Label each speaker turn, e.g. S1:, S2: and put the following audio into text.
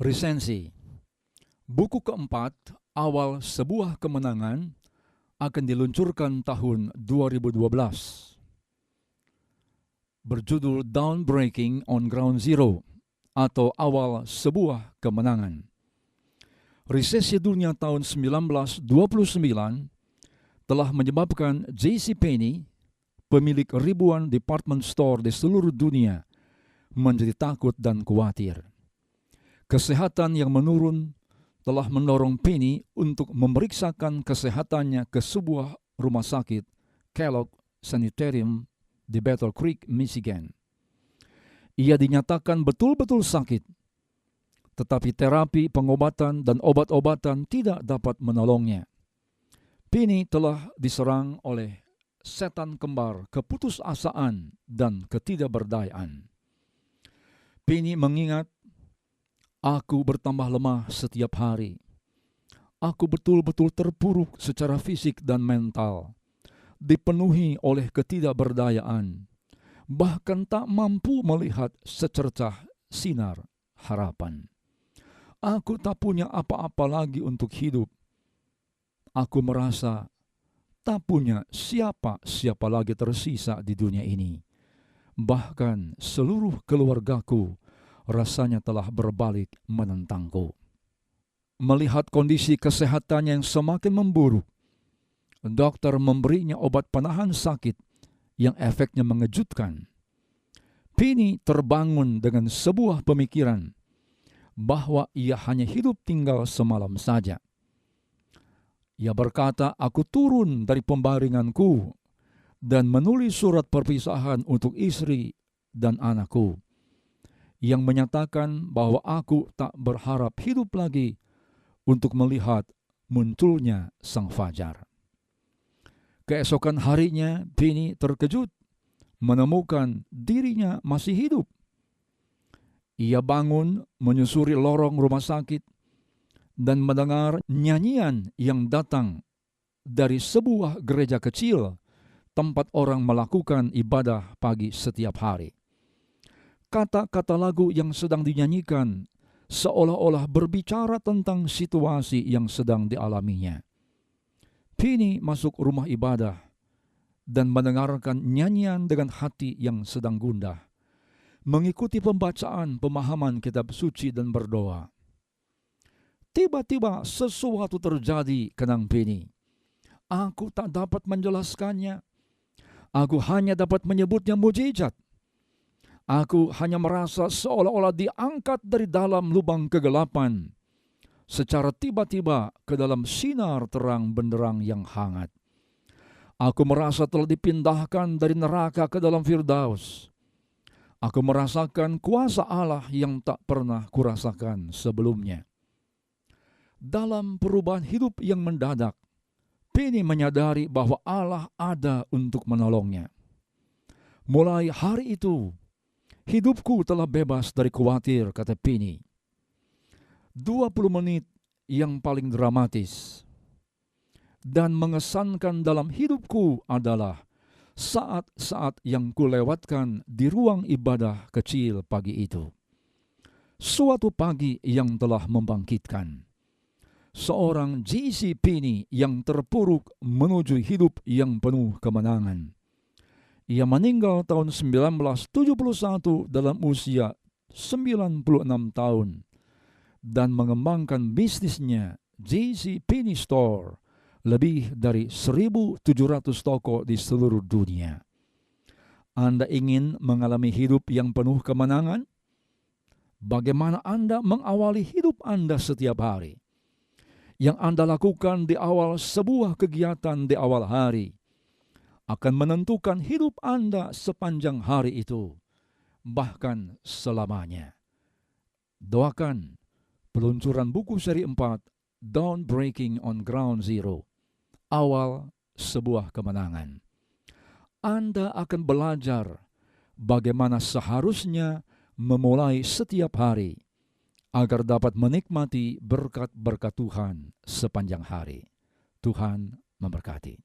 S1: Resensi. Buku keempat, Awal Sebuah Kemenangan, akan diluncurkan tahun 2012. Berjudul Dawnbreaking on Ground Zero atau Awal Sebuah Kemenangan. Resesi dunia tahun 1929 telah menyebabkan JCPenney, pemilik ribuan department store di seluruh dunia, menjadi takut dan khawatir. Kesehatan yang menurun telah mendorong Penny untuk memeriksakan kesehatannya ke sebuah rumah sakit, Kellogg Sanitarium di Battle Creek, Michigan. Ia dinyatakan betul-betul sakit, tetapi terapi, pengobatan, dan obat-obatan tidak dapat menolongnya. Penny telah diserang oleh setan kembar keputusasaan dan ketidakberdayaan. Penny mengingat, "Aku bertambah lemah setiap hari. Aku betul-betul terpuruk secara fisik dan mental, dipenuhi oleh ketidakberdayaan, bahkan tak mampu melihat secercah sinar harapan. Aku tak punya apa-apa lagi untuk hidup. Aku merasa tak punya siapa-siapa lagi tersisa di dunia ini. Bahkan seluruh keluargaku rasanya telah berbalik menentangku." Melihat kondisi kesehatannya yang semakin memburuk, dokter memberinya obat penahan sakit yang efeknya mengejutkan. Penny terbangun dengan sebuah pemikiran bahwa ia hanya hidup tinggal semalam saja. Ia berkata, "Aku turun dari pembaringanku dan menulis surat perpisahan untuk istri dan anakku, yang menyatakan bahwa aku tak berharap hidup lagi untuk melihat munculnya sang fajar." Keesokan harinya, Penny terkejut menemukan dirinya masih hidup. Ia bangun, menyusuri lorong rumah sakit, dan mendengar nyanyian yang datang dari sebuah gereja kecil tempat orang melakukan ibadah pagi setiap hari. Kata-kata lagu yang sedang dinyanyikan seolah-olah berbicara tentang situasi yang sedang dialaminya. Penny masuk rumah ibadah dan mendengarkan nyanyian dengan hati yang sedang gundah, mengikuti pembacaan pemahaman kitab suci dan berdoa. Tiba-tiba sesuatu terjadi, kenang Penny. "Aku tak dapat menjelaskannya. Aku hanya dapat menyebutnya mujizat. Aku hanya merasa seolah-olah diangkat dari dalam lubang kegelapan secara tiba-tiba ke dalam sinar terang benderang yang hangat. Aku merasa telah dipindahkan dari neraka ke dalam Firdaus. Aku merasakan kuasa Allah yang tak pernah kurasakan sebelumnya." Dalam perubahan hidup yang mendadak, Penny menyadari bahwa Allah ada untuk menolongnya. "Mulai hari itu, hidupku telah bebas dari khawatir," kata Penny. 20 menit yang paling dramatis dan mengesankan dalam hidupku adalah saat-saat yang kulewatkan di ruang ibadah kecil pagi itu. Suatu pagi yang telah membangkitkan. Seorang JCPenney yang terpuruk menuju hidup yang penuh kemenangan. Ia meninggal tahun 1971 dalam usia 96 tahun dan mengembangkan bisnisnya JCPenney Store, lebih dari 1.700 toko di seluruh dunia. Anda ingin mengalami hidup yang penuh kemenangan? Bagaimana Anda mengawali hidup Anda setiap hari? Yang Anda lakukan di awal sebuah kegiatan di awal hari akan menentukan hidup Anda sepanjang hari itu, bahkan selamanya. Doakan peluncuran buku seri 4, Dawnbreaking on Ground Zero, Awal Sebuah Kemenangan. Anda akan belajar bagaimana seharusnya memulai setiap hari agar dapat menikmati berkat-berkat Tuhan sepanjang hari. Tuhan memberkati.